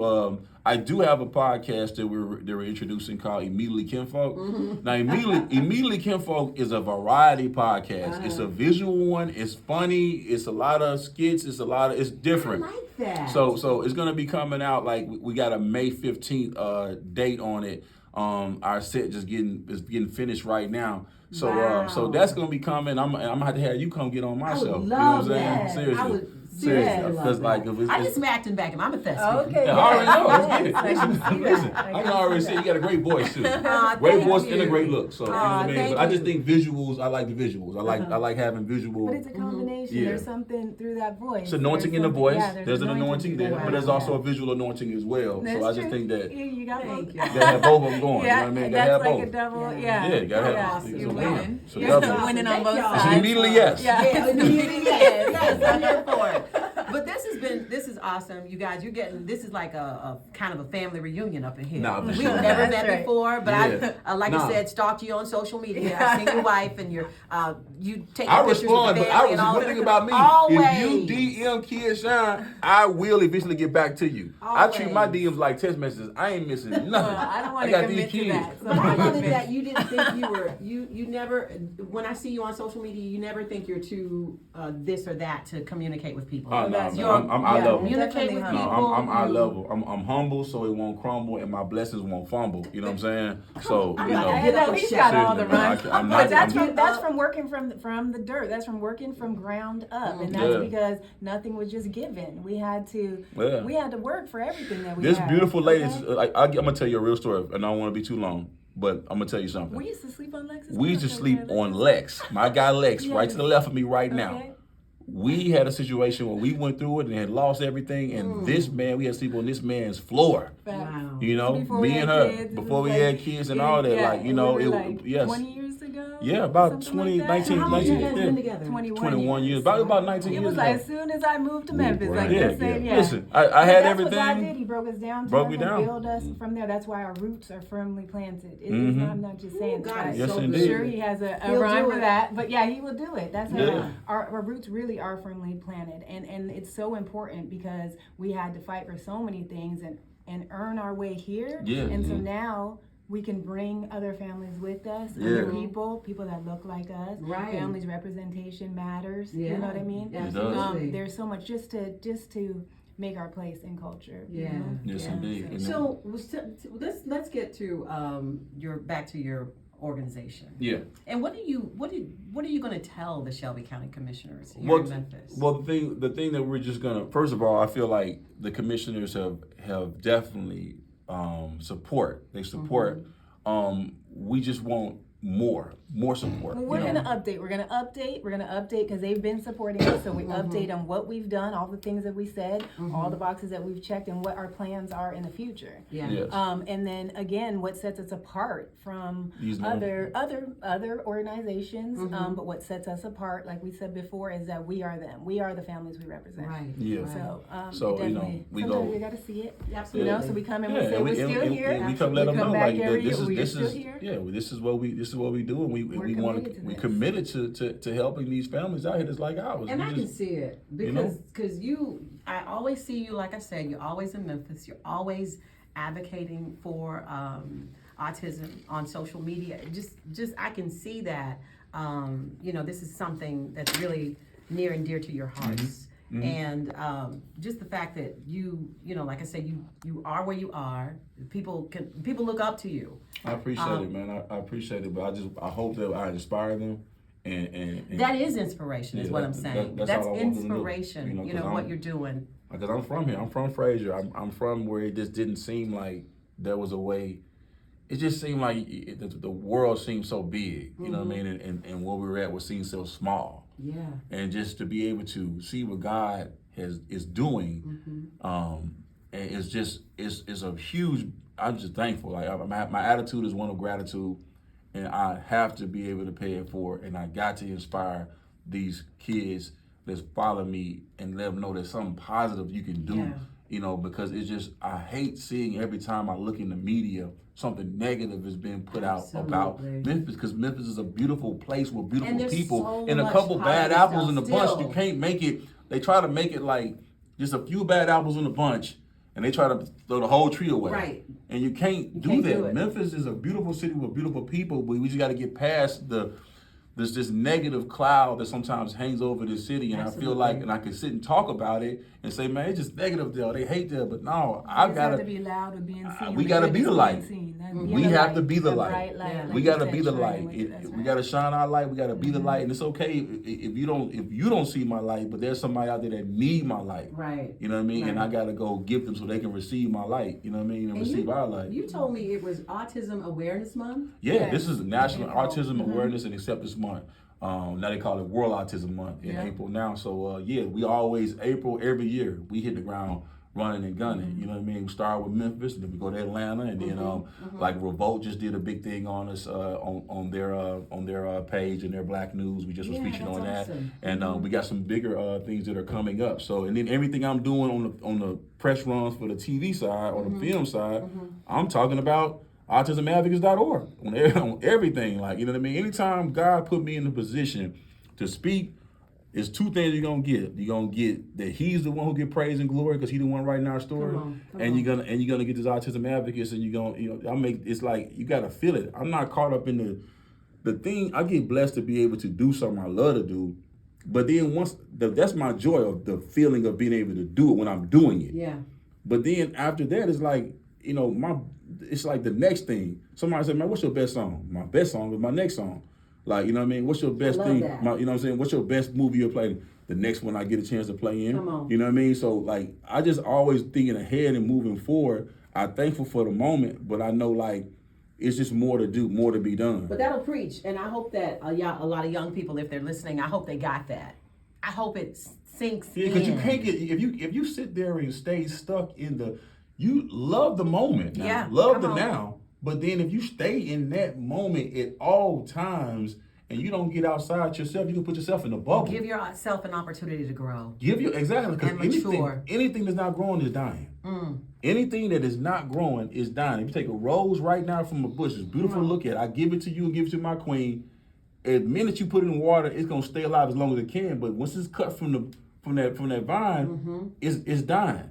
[SPEAKER 1] I do have a podcast that we're introducing called Immediately Kinfolk. Now, Immediately Kinfolk is a variety podcast. It's a visual one. It's funny. It's a lot of skits. It's
[SPEAKER 3] I
[SPEAKER 1] different.
[SPEAKER 3] like that.
[SPEAKER 1] So it's gonna be coming out like we got a May 15th date on it. Our set is getting finished right now. So so
[SPEAKER 3] Wow.
[SPEAKER 1] that's gonna be coming. I'm gonna have to have you come get on my
[SPEAKER 3] I would
[SPEAKER 1] show.
[SPEAKER 3] love
[SPEAKER 1] You know what I'm
[SPEAKER 3] that.
[SPEAKER 1] saying? Seriously.
[SPEAKER 3] I would seriously love
[SPEAKER 1] Because
[SPEAKER 3] that.
[SPEAKER 1] like if it's,
[SPEAKER 3] I did some acting back in. I'm a thespian.
[SPEAKER 2] Okay.
[SPEAKER 1] yeah, I already know. Let's
[SPEAKER 2] Yes,
[SPEAKER 1] get it.
[SPEAKER 2] I can see
[SPEAKER 1] Listen,
[SPEAKER 2] that.
[SPEAKER 1] I can already see you got a great voice too. Great
[SPEAKER 3] thank
[SPEAKER 1] voice
[SPEAKER 3] you.
[SPEAKER 1] and a great look. So you know what I mean.
[SPEAKER 3] thank
[SPEAKER 1] But I just
[SPEAKER 3] you.
[SPEAKER 1] think visuals. I like the visuals. I like having visual.
[SPEAKER 2] But it's a combination.
[SPEAKER 1] Yeah.
[SPEAKER 2] There's something through that voice.
[SPEAKER 1] It's anointing
[SPEAKER 2] There's
[SPEAKER 1] in the
[SPEAKER 2] something-
[SPEAKER 1] voice.
[SPEAKER 2] yeah,
[SPEAKER 1] there's an anointing there,
[SPEAKER 2] through
[SPEAKER 1] but there's
[SPEAKER 2] that.
[SPEAKER 1] also a visual anointing as well.
[SPEAKER 2] That's
[SPEAKER 1] so I just
[SPEAKER 2] true.
[SPEAKER 1] think that
[SPEAKER 2] You got
[SPEAKER 3] Thank
[SPEAKER 2] both.
[SPEAKER 3] you.
[SPEAKER 1] you gotta have both of them going.
[SPEAKER 2] Yeah,
[SPEAKER 1] You know what I mean?
[SPEAKER 2] that's
[SPEAKER 1] Gotta have
[SPEAKER 2] like a
[SPEAKER 1] both.
[SPEAKER 2] double.
[SPEAKER 3] Yeah.
[SPEAKER 2] Yeah,
[SPEAKER 1] Yeah, gotta have
[SPEAKER 2] yeah.
[SPEAKER 1] both.
[SPEAKER 2] You're
[SPEAKER 1] It's a
[SPEAKER 2] winning.
[SPEAKER 1] win. It's a
[SPEAKER 2] You're
[SPEAKER 1] double.
[SPEAKER 2] winning on
[SPEAKER 3] Thank
[SPEAKER 2] both
[SPEAKER 3] y'all.
[SPEAKER 1] It's
[SPEAKER 2] sides.
[SPEAKER 1] immediately yes.
[SPEAKER 2] Yeah.
[SPEAKER 3] Yeah, immediately yes. Yes, I'm here for it. But this is awesome, you guys. This is like a kind of a family reunion up in here.
[SPEAKER 1] Nah, for
[SPEAKER 3] We've
[SPEAKER 1] sure.
[SPEAKER 3] never
[SPEAKER 2] That's
[SPEAKER 3] met
[SPEAKER 2] right.
[SPEAKER 3] before, but
[SPEAKER 1] Yeah.
[SPEAKER 3] I like
[SPEAKER 1] Nah.
[SPEAKER 3] I said, stalked you on social media. I've seen your wife and you take
[SPEAKER 1] I
[SPEAKER 3] pictures
[SPEAKER 1] respond,
[SPEAKER 3] with the
[SPEAKER 1] but
[SPEAKER 3] family and all
[SPEAKER 1] one
[SPEAKER 3] that.
[SPEAKER 1] thing about me,
[SPEAKER 3] Always.
[SPEAKER 1] if you DM Kia Shine, I will eventually get back to you. I treat my
[SPEAKER 3] Always.
[SPEAKER 1] DMs like text messages. I ain't missing nothing.
[SPEAKER 2] I don't want to
[SPEAKER 1] got
[SPEAKER 2] commit
[SPEAKER 1] these
[SPEAKER 2] to
[SPEAKER 1] kids.
[SPEAKER 2] that. So
[SPEAKER 3] But I
[SPEAKER 2] I
[SPEAKER 3] love it
[SPEAKER 2] commit.
[SPEAKER 3] that you didn't think you were you never when I see you on social media you never think you're too this or that to communicate with people.
[SPEAKER 1] Oh, no,
[SPEAKER 2] that's
[SPEAKER 1] man,
[SPEAKER 2] your-
[SPEAKER 1] I'm eye
[SPEAKER 2] yeah,
[SPEAKER 1] level.
[SPEAKER 3] Communicate with
[SPEAKER 2] definitely
[SPEAKER 3] people.
[SPEAKER 1] No, I'm eye level. I'm humble, so it won't crumble, and my blessings won't fumble. You know what I'm saying? So
[SPEAKER 3] I
[SPEAKER 1] you
[SPEAKER 3] like
[SPEAKER 1] know.
[SPEAKER 3] that.
[SPEAKER 2] I know he's got all the
[SPEAKER 1] Seriously, man,
[SPEAKER 2] runs.
[SPEAKER 1] I'm
[SPEAKER 2] But
[SPEAKER 1] not-
[SPEAKER 2] that's
[SPEAKER 1] I'm-
[SPEAKER 2] from working from the dirt. That's from working from ground up, and that's
[SPEAKER 1] Yeah.
[SPEAKER 2] because nothing was just given. We had to
[SPEAKER 1] Yeah.
[SPEAKER 2] work for everything that we
[SPEAKER 1] This
[SPEAKER 2] had.
[SPEAKER 1] beautiful lady,
[SPEAKER 2] Okay?
[SPEAKER 1] I'm gonna tell you a real story, and I don't want to be too long, but I'm gonna tell you something.
[SPEAKER 2] We used to sleep on Lexus.
[SPEAKER 1] We used to sleep on Lex, my guy Lex, right to the left of me right now.
[SPEAKER 2] Okay.
[SPEAKER 1] We had a situation where we went through it and had lost everything, and this man, we had to sleep on this man's floor.
[SPEAKER 3] Wow.
[SPEAKER 1] You know,
[SPEAKER 2] Before we
[SPEAKER 1] me
[SPEAKER 2] had
[SPEAKER 1] and her,
[SPEAKER 2] kids, it
[SPEAKER 1] before
[SPEAKER 2] was
[SPEAKER 1] we
[SPEAKER 2] like-
[SPEAKER 1] had kids and all that,
[SPEAKER 2] yeah,
[SPEAKER 1] like you
[SPEAKER 2] we
[SPEAKER 1] know,
[SPEAKER 2] were
[SPEAKER 1] it
[SPEAKER 2] like
[SPEAKER 1] yes.
[SPEAKER 2] 20 years ago.
[SPEAKER 1] Yeah, about
[SPEAKER 2] Something
[SPEAKER 1] 20,
[SPEAKER 2] like that.
[SPEAKER 1] 19,
[SPEAKER 3] How long you
[SPEAKER 1] 19,
[SPEAKER 3] guys
[SPEAKER 1] yeah.
[SPEAKER 3] been together?
[SPEAKER 2] 21
[SPEAKER 1] years. About 19
[SPEAKER 2] It
[SPEAKER 1] years
[SPEAKER 2] was
[SPEAKER 1] ago.
[SPEAKER 2] like as soon as I moved to Memphis, like
[SPEAKER 1] Yeah,
[SPEAKER 2] that same,
[SPEAKER 1] yeah.
[SPEAKER 2] yeah.
[SPEAKER 1] Listen, I
[SPEAKER 2] But
[SPEAKER 1] had
[SPEAKER 2] that's what God did.
[SPEAKER 1] everything.
[SPEAKER 2] He broke us down to
[SPEAKER 1] Broke
[SPEAKER 2] us
[SPEAKER 1] me
[SPEAKER 2] and
[SPEAKER 1] down.
[SPEAKER 2] build us from there. That's why our roots are firmly planted.
[SPEAKER 1] Mhm.
[SPEAKER 2] I'm not just saying
[SPEAKER 3] God
[SPEAKER 2] that.
[SPEAKER 3] is
[SPEAKER 1] Yes,
[SPEAKER 3] so
[SPEAKER 1] indeed.
[SPEAKER 3] good.
[SPEAKER 2] Sure, he has a
[SPEAKER 3] He'll
[SPEAKER 2] rhyme
[SPEAKER 3] do
[SPEAKER 2] for
[SPEAKER 3] it.
[SPEAKER 2] that, but yeah, he will do it. That's
[SPEAKER 1] Yeah.
[SPEAKER 2] our roots really are firmly planted, and it's so important because we had to fight for so many things and earn our way here.
[SPEAKER 1] Yeah.
[SPEAKER 2] And so
[SPEAKER 1] Mhm.
[SPEAKER 2] now we can bring other families with us,
[SPEAKER 1] Yeah.
[SPEAKER 2] other people that look like us.
[SPEAKER 3] Right.
[SPEAKER 2] Families representation matters.
[SPEAKER 3] Yeah.
[SPEAKER 2] You know what I mean?
[SPEAKER 1] does.
[SPEAKER 3] Absolutely.
[SPEAKER 2] There's so much just to make our place in culture. you
[SPEAKER 3] Yeah.
[SPEAKER 2] know?
[SPEAKER 1] Yes,
[SPEAKER 2] Yeah,
[SPEAKER 1] indeed. And
[SPEAKER 3] So let's get to back to your organization.
[SPEAKER 1] yeah.
[SPEAKER 3] And what are you going to tell the Shelby County Commissioners here
[SPEAKER 1] Well,
[SPEAKER 3] in Memphis?
[SPEAKER 1] well, the thing that we're just gonna, first of all, I feel like the commissioners have definitely support. They support. We just want more support.
[SPEAKER 2] Well, we're
[SPEAKER 1] you know?
[SPEAKER 2] gonna update. We're gonna update because they've been supporting us. So we update on what we've done, all the things that we said, all the boxes that we've checked, and what our plans are in the future.
[SPEAKER 3] Yeah.
[SPEAKER 1] Yes.
[SPEAKER 2] And then again, what sets us apart from
[SPEAKER 1] These
[SPEAKER 2] other organizations. But what sets us apart, like we said before, is that we are them. We are the families we represent.
[SPEAKER 3] Right.
[SPEAKER 1] Yeah.
[SPEAKER 3] Right.
[SPEAKER 2] So,
[SPEAKER 1] So,
[SPEAKER 2] definitely,
[SPEAKER 1] you know, we
[SPEAKER 2] sometimes
[SPEAKER 1] go-
[SPEAKER 2] we gotta see it.
[SPEAKER 3] Absolutely.
[SPEAKER 2] You know, so we come and
[SPEAKER 1] Yeah,
[SPEAKER 2] we say
[SPEAKER 1] and
[SPEAKER 2] we're still here.
[SPEAKER 1] and we come let them know
[SPEAKER 2] back
[SPEAKER 1] like
[SPEAKER 2] every
[SPEAKER 1] this
[SPEAKER 2] year.
[SPEAKER 1] is
[SPEAKER 2] We're
[SPEAKER 1] this
[SPEAKER 2] still
[SPEAKER 1] is
[SPEAKER 2] here.
[SPEAKER 1] yeah, this is what we do, and
[SPEAKER 2] We're
[SPEAKER 1] we want
[SPEAKER 2] committed to
[SPEAKER 1] we
[SPEAKER 2] this.
[SPEAKER 1] committed to helping these families out here that's like ours.
[SPEAKER 3] And
[SPEAKER 1] We
[SPEAKER 3] I
[SPEAKER 1] just-
[SPEAKER 3] can see it
[SPEAKER 1] you know?
[SPEAKER 3] because I always see you, like I said, you're always in Memphis. You're always advocating for autism on social media. Just I can see that. This is something that's really near and dear to your hearts. And just the fact that like I said, you are where you are. People look up to you.
[SPEAKER 1] I appreciate it, man. I appreciate it, but I hope that I inspire them. And
[SPEAKER 3] That is inspiration, is
[SPEAKER 1] Yeah,
[SPEAKER 3] what I'm
[SPEAKER 1] that-
[SPEAKER 3] saying.
[SPEAKER 1] that's
[SPEAKER 3] That's
[SPEAKER 1] all I want them to do,
[SPEAKER 3] inspiration.
[SPEAKER 1] you know, 'cause
[SPEAKER 3] what
[SPEAKER 1] I'm-
[SPEAKER 3] you're doing.
[SPEAKER 1] because I'm from here. I'm from Fraser. I'm from where it just didn't seem like there was a way. It just seemed like the world seemed so big, you know what I mean? And where we were at was seemed so small.
[SPEAKER 3] Yeah.
[SPEAKER 1] And just to be able to see what God is doing, and it's a huge. I'm just thankful. Like my attitude is one of gratitude, and I have to be able to pay it forward. And I got to inspire these kids that follow me and let them know there's something positive you can do.
[SPEAKER 3] Yeah.
[SPEAKER 1] You know, because it's just I hate seeing every time I look in the media something negative is being put out about
[SPEAKER 3] Absolutely.
[SPEAKER 1] Memphis, because Memphis is a beautiful place with beautiful
[SPEAKER 3] And there's
[SPEAKER 1] people
[SPEAKER 3] so
[SPEAKER 1] and a
[SPEAKER 3] much
[SPEAKER 1] couple bad
[SPEAKER 3] positive
[SPEAKER 1] apples
[SPEAKER 3] stuff
[SPEAKER 1] in the bunch.
[SPEAKER 3] still.
[SPEAKER 1] You can't make it. They try to make it like just a few bad apples in the bunch, and they try to throw the whole tree away.
[SPEAKER 3] Right.
[SPEAKER 1] And you can't do
[SPEAKER 3] can't
[SPEAKER 1] that.
[SPEAKER 3] do it.
[SPEAKER 1] Memphis is a beautiful city with beautiful people, but we just got to get past this negative cloud that sometimes hangs over the city, and I feel like,
[SPEAKER 3] Absolutely.
[SPEAKER 1] and I can sit and talk about it and say, man, it's just negative there. They hate there, but no, I
[SPEAKER 2] You just have
[SPEAKER 1] gotta.
[SPEAKER 2] to be loud with being seen.
[SPEAKER 1] We gotta be the
[SPEAKER 2] goodness
[SPEAKER 1] light.
[SPEAKER 2] being seen.
[SPEAKER 1] We have to be the
[SPEAKER 2] a
[SPEAKER 1] light.
[SPEAKER 2] bright light,
[SPEAKER 3] Yeah.
[SPEAKER 2] like
[SPEAKER 1] We
[SPEAKER 2] you
[SPEAKER 1] gotta
[SPEAKER 2] said,
[SPEAKER 1] be the
[SPEAKER 2] shining
[SPEAKER 1] light.
[SPEAKER 2] with it. That's
[SPEAKER 1] We
[SPEAKER 2] right.
[SPEAKER 1] gotta shine our light. We gotta be the light, and it's okay if you don't see my light, but there's somebody out there that need my light.
[SPEAKER 3] Right.
[SPEAKER 1] You know what I mean? And
[SPEAKER 3] Right.
[SPEAKER 1] I gotta go give them so they can receive my light. You know what I mean? And receive our light.
[SPEAKER 3] You told me it was Autism Awareness Month.
[SPEAKER 1] Yeah,
[SPEAKER 2] Yeah.
[SPEAKER 1] this is National
[SPEAKER 2] April.
[SPEAKER 1] Autism Awareness and Acceptance Month. Now they call it World Autism Month in
[SPEAKER 2] Yeah.
[SPEAKER 1] April now. So we always April every year we hit the ground running and gunning. You know what I mean? We start with Memphis, and then we go to Atlanta, and then like Revolt just did a big thing on us on their page and their Black News. We just was
[SPEAKER 3] Yeah,
[SPEAKER 1] featured
[SPEAKER 3] that's
[SPEAKER 1] on that,
[SPEAKER 3] awesome.
[SPEAKER 1] and we got some bigger things that are coming up. So and then everything I'm doing on the press runs for the TV side or the film side, I'm talking about autismadvocates.org on everything. Like, you know what I mean? Anytime God put me in the position to speak, it's two things you're gonna get. You're gonna get that He's the one who get praise and glory because He the one writing our story,
[SPEAKER 3] Come
[SPEAKER 1] and you're gonna get this autism advocates, and you're gonna it's like you gotta feel it. I'm not caught up in the thing. I get blessed to be able to do something I love to do, but then that's my joy of the feeling of being able to do it when I'm doing it.
[SPEAKER 3] Yeah.
[SPEAKER 1] But then after that, it's like, it's like the next thing. Somebody said, man, what's your best song? My best song is my next song. Like, you know what I mean? What's your best
[SPEAKER 3] love
[SPEAKER 1] thing?
[SPEAKER 3] that.
[SPEAKER 1] You know what I'm saying? What's your best movie you're playing? The next one I get a chance to play in.
[SPEAKER 3] Come on.
[SPEAKER 1] You know what I mean? So, like, I just always thinking ahead and moving forward. I'm thankful for the moment, but I know, like, it's just more to do, more to be done.
[SPEAKER 3] But that'll preach, and I hope that a lot of young people, if they're listening, I hope they got that. I hope it sinks
[SPEAKER 1] Yeah,
[SPEAKER 3] in.
[SPEAKER 1] because you can't get if you sit there and stay stuck you love the moment now,
[SPEAKER 3] Yeah,
[SPEAKER 1] love
[SPEAKER 3] come
[SPEAKER 1] the
[SPEAKER 3] on.
[SPEAKER 1] now, but then if you stay in that moment at all times and you don't get outside yourself, you can put yourself in a bubble.
[SPEAKER 3] Give yourself an opportunity to grow.
[SPEAKER 1] Give you exactly because
[SPEAKER 3] And mature.
[SPEAKER 1] anything that's not growing is dying. Anything that is not growing is dying. If you take a rose right now from a bush, it's beautiful to look at. I give it to you and give it to my queen. The minute you put it in water, it's gonna stay alive as long as it can. But once it's cut from that vine, it's dying.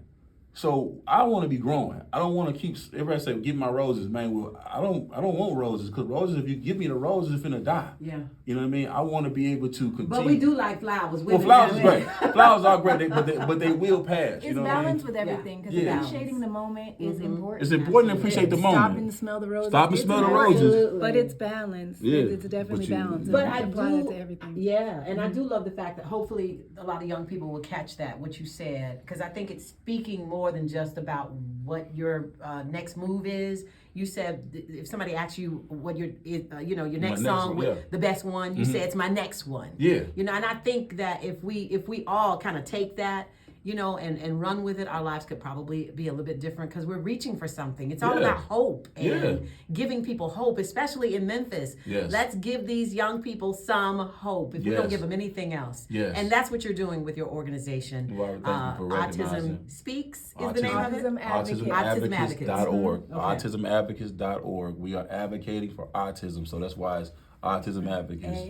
[SPEAKER 1] So I want to be growing. I don't want to keep. Everybody say, "Give my roses, man." Well, I don't want roses because roses. If you give me the roses, it's finna die.
[SPEAKER 3] Yeah.
[SPEAKER 1] You know what I mean? I want to be able to continue.
[SPEAKER 3] But we do like flowers.
[SPEAKER 1] Well, flowers is great. Flowers are great, but they will pass.
[SPEAKER 2] It's
[SPEAKER 1] You know what I mean?
[SPEAKER 2] balance with everything because
[SPEAKER 1] Yeah.
[SPEAKER 2] appreciating the moment is important.
[SPEAKER 1] It's important to appreciate the
[SPEAKER 2] Stop
[SPEAKER 1] moment.
[SPEAKER 2] and smell the roses.
[SPEAKER 1] Stop and
[SPEAKER 2] It's
[SPEAKER 1] smell the
[SPEAKER 2] important,
[SPEAKER 1] roses.
[SPEAKER 2] But it's balanced.
[SPEAKER 1] Yeah.
[SPEAKER 2] It's definitely
[SPEAKER 1] But you-
[SPEAKER 2] balanced.
[SPEAKER 3] But
[SPEAKER 2] and
[SPEAKER 3] I
[SPEAKER 2] apply
[SPEAKER 3] do,
[SPEAKER 2] that to everything.
[SPEAKER 3] yeah, and I do love the fact that hopefully a lot of young people will catch that, what you said, because I think it's speaking more than just about what your next move is. You said if somebody asks you what your next
[SPEAKER 1] next
[SPEAKER 3] song,
[SPEAKER 1] one, yeah.
[SPEAKER 3] the best one, you say it's my next one.
[SPEAKER 1] Yeah.
[SPEAKER 3] You know, and I think that if we all kind of take that, you know, and run with it, our lives could probably be a little bit different because we're reaching for something. It's all
[SPEAKER 1] Yeah.
[SPEAKER 3] about hope and
[SPEAKER 1] Yeah.
[SPEAKER 3] giving people hope, especially in Memphis.
[SPEAKER 1] Yes.
[SPEAKER 3] Let's give these young people some hope if we don't
[SPEAKER 1] Yes.
[SPEAKER 3] give them anything else.
[SPEAKER 1] Yes.
[SPEAKER 3] And that's what you're doing with your organization.
[SPEAKER 1] Well, thank you for recognizing.
[SPEAKER 3] Autism Speaks is the name of it?
[SPEAKER 2] Autism Advocates.
[SPEAKER 1] AutismAdvocates.org.
[SPEAKER 3] Okay.
[SPEAKER 1] AutismAdvocates.org. We are advocating for autism, so that's why it's Autism Advocates.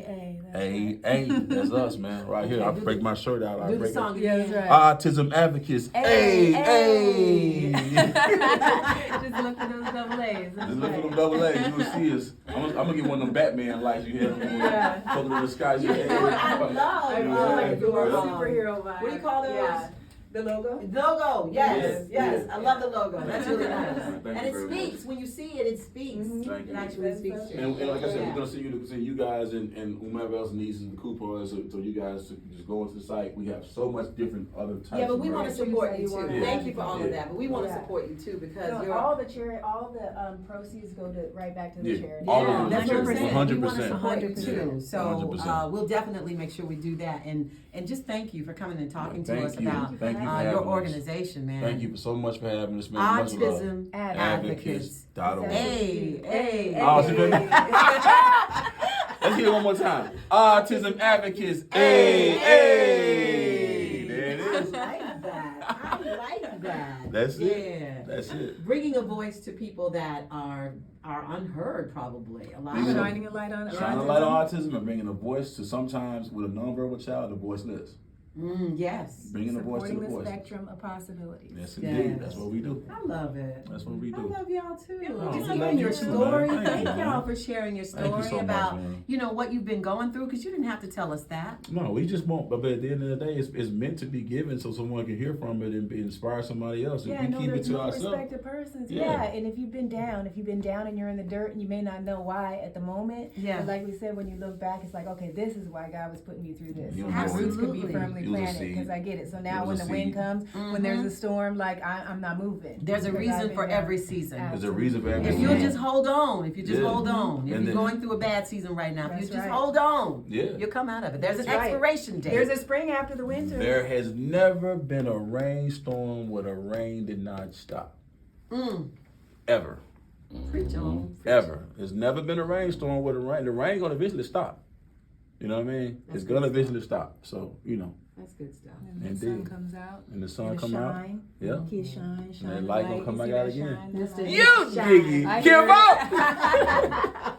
[SPEAKER 1] That's us, man. Right here. I break my shirt out. I
[SPEAKER 3] Do the
[SPEAKER 1] break
[SPEAKER 3] song
[SPEAKER 1] it.
[SPEAKER 2] Yeah,
[SPEAKER 3] again.
[SPEAKER 2] that's right.
[SPEAKER 1] Autism Advocates.
[SPEAKER 2] Hey,
[SPEAKER 1] Hey.
[SPEAKER 2] Just look for those double A's.
[SPEAKER 1] Just look for them double A's. You will see us. I'm gonna get one of them Batman lights you have.
[SPEAKER 2] Yeah.
[SPEAKER 1] Talking to the sky. You
[SPEAKER 3] You know what I love?
[SPEAKER 2] I
[SPEAKER 1] You know
[SPEAKER 2] feel
[SPEAKER 1] what
[SPEAKER 2] like
[SPEAKER 1] I'm
[SPEAKER 2] it's
[SPEAKER 1] saying?
[SPEAKER 2] more
[SPEAKER 1] Yeah.
[SPEAKER 2] superhero vibe.
[SPEAKER 3] What do you call those?
[SPEAKER 2] Yeah. The logo?
[SPEAKER 3] Logo, yes,
[SPEAKER 1] Yes.
[SPEAKER 3] I love the logo. That's really nice.
[SPEAKER 1] Thank
[SPEAKER 3] And
[SPEAKER 1] you
[SPEAKER 3] it
[SPEAKER 1] very
[SPEAKER 3] speaks. When you see it, it speaks.
[SPEAKER 1] Thank
[SPEAKER 3] It
[SPEAKER 1] you.
[SPEAKER 3] actually speaks to you.
[SPEAKER 1] And like I said, we're gonna see you guys and whomever else needs the coupons, so you guys just go into the site. We have so much different other types.
[SPEAKER 3] Yeah, but
[SPEAKER 1] of
[SPEAKER 3] we want to
[SPEAKER 1] brands.
[SPEAKER 3] support you
[SPEAKER 2] You
[SPEAKER 3] too.
[SPEAKER 2] wanna-
[SPEAKER 3] Thank you for all of
[SPEAKER 1] Yeah.
[SPEAKER 3] that, but we want to
[SPEAKER 2] Yeah.
[SPEAKER 3] support you too because
[SPEAKER 2] No,
[SPEAKER 3] you're
[SPEAKER 2] all the proceeds go to right back to the
[SPEAKER 1] Yeah.
[SPEAKER 2] charity.
[SPEAKER 1] All of
[SPEAKER 3] yeah,
[SPEAKER 1] them.
[SPEAKER 3] that's what I'm saying.
[SPEAKER 1] 100%.
[SPEAKER 3] We want to support you too.
[SPEAKER 1] 100%.
[SPEAKER 3] So
[SPEAKER 1] 100%.
[SPEAKER 3] we'll definitely make sure we do that. And just thank you for coming and talking to
[SPEAKER 1] Thank
[SPEAKER 3] us
[SPEAKER 1] you.
[SPEAKER 3] about
[SPEAKER 1] Thank you for
[SPEAKER 3] your
[SPEAKER 1] having us.
[SPEAKER 3] organization, man.
[SPEAKER 1] Thank you so much for having us, man. Much love.
[SPEAKER 3] Autism
[SPEAKER 2] Advocates.
[SPEAKER 1] Advocates.org.
[SPEAKER 3] Hey.
[SPEAKER 1] Oh, she been- Let's hear it one more time. Autism Advocates. Hey. There it is.
[SPEAKER 3] I like that.
[SPEAKER 1] That's it.
[SPEAKER 3] Yeah.
[SPEAKER 1] That's it.
[SPEAKER 3] Bringing a voice to people that are unheard, probably. A lot of
[SPEAKER 2] Shining a light on
[SPEAKER 1] Shining a light on autism and bringing a voice to sometimes with a nonverbal child, the voiceless.
[SPEAKER 3] Yes.
[SPEAKER 1] Bringing a voice to
[SPEAKER 2] supporting
[SPEAKER 1] the
[SPEAKER 2] the
[SPEAKER 1] voice.
[SPEAKER 2] spectrum of possibilities.
[SPEAKER 1] Yes, indeed.
[SPEAKER 3] Yes.
[SPEAKER 1] That's what we do.
[SPEAKER 3] I love it.
[SPEAKER 1] That's what we
[SPEAKER 3] I
[SPEAKER 1] do.
[SPEAKER 3] love y'all too.
[SPEAKER 1] Oh,
[SPEAKER 3] Just
[SPEAKER 1] we
[SPEAKER 3] hearing
[SPEAKER 1] love
[SPEAKER 3] your
[SPEAKER 1] you too,
[SPEAKER 3] story.
[SPEAKER 1] man. Thank
[SPEAKER 3] Thank
[SPEAKER 1] you,
[SPEAKER 3] y'all
[SPEAKER 1] man.
[SPEAKER 3] for sharing your
[SPEAKER 1] Thank you
[SPEAKER 3] story
[SPEAKER 1] so much,
[SPEAKER 3] about
[SPEAKER 1] man.
[SPEAKER 3] what you've been going through because you didn't have to tell us that.
[SPEAKER 1] No, we just want, but at the end of the day, it's meant to be given so someone can hear from it and inspire somebody else. If
[SPEAKER 2] Yeah,
[SPEAKER 1] we
[SPEAKER 2] no,
[SPEAKER 1] keep it
[SPEAKER 2] there's
[SPEAKER 1] to
[SPEAKER 2] no
[SPEAKER 1] ourselves,
[SPEAKER 2] respect to persons.
[SPEAKER 1] Yeah.
[SPEAKER 2] Yeah. And if you've been down and you're in the dirt and you may not know why at the moment.
[SPEAKER 3] Yeah.
[SPEAKER 2] But like we said, when you look back, it's like, okay, this is why God was putting me through this.
[SPEAKER 1] You'll
[SPEAKER 2] And
[SPEAKER 1] know
[SPEAKER 2] my roots could be
[SPEAKER 3] Absolutely.
[SPEAKER 2] firmly
[SPEAKER 1] It was a
[SPEAKER 2] planted
[SPEAKER 1] seed.
[SPEAKER 2] because I get it. So
[SPEAKER 1] It
[SPEAKER 2] now
[SPEAKER 1] was
[SPEAKER 2] when
[SPEAKER 1] a
[SPEAKER 2] the wind
[SPEAKER 1] seed.
[SPEAKER 2] comes, when there's a storm, like I'm not moving.
[SPEAKER 3] There's a
[SPEAKER 2] Because
[SPEAKER 3] reason
[SPEAKER 2] I've
[SPEAKER 3] for
[SPEAKER 2] been down.
[SPEAKER 3] every season.
[SPEAKER 1] there's a reason for
[SPEAKER 3] If
[SPEAKER 1] everything.
[SPEAKER 3] you'll just hold on,
[SPEAKER 1] Yeah.
[SPEAKER 3] if
[SPEAKER 1] And
[SPEAKER 3] you're
[SPEAKER 1] then-
[SPEAKER 3] going through a bad season right now, if you
[SPEAKER 2] That's
[SPEAKER 3] just
[SPEAKER 2] right.
[SPEAKER 3] hold on,
[SPEAKER 1] Yeah.
[SPEAKER 3] you'll come out of it. There's an
[SPEAKER 2] That's right.
[SPEAKER 3] expiration date.
[SPEAKER 2] There's a spring after the winter.
[SPEAKER 1] There has never been a rainstorm where the rain did not stop. Ever.
[SPEAKER 3] Preach on.
[SPEAKER 1] Ever. There's never been a rainstorm where the rain gonna eventually stop. You know what I mean? It's gonna eventually stop. So,
[SPEAKER 3] That's good stuff.
[SPEAKER 2] And the
[SPEAKER 1] Indeed.
[SPEAKER 2] sun comes out.
[SPEAKER 1] and the sun
[SPEAKER 2] It'll
[SPEAKER 1] come out.
[SPEAKER 2] shine.
[SPEAKER 1] Yeah.
[SPEAKER 2] He'll shine.
[SPEAKER 1] that light gonna come
[SPEAKER 2] You
[SPEAKER 1] back
[SPEAKER 2] see
[SPEAKER 1] out
[SPEAKER 2] that
[SPEAKER 1] again.
[SPEAKER 2] shine?
[SPEAKER 3] Mr.
[SPEAKER 1] You
[SPEAKER 3] Shine.
[SPEAKER 1] diggy.
[SPEAKER 2] I
[SPEAKER 1] Give
[SPEAKER 2] hear
[SPEAKER 1] up!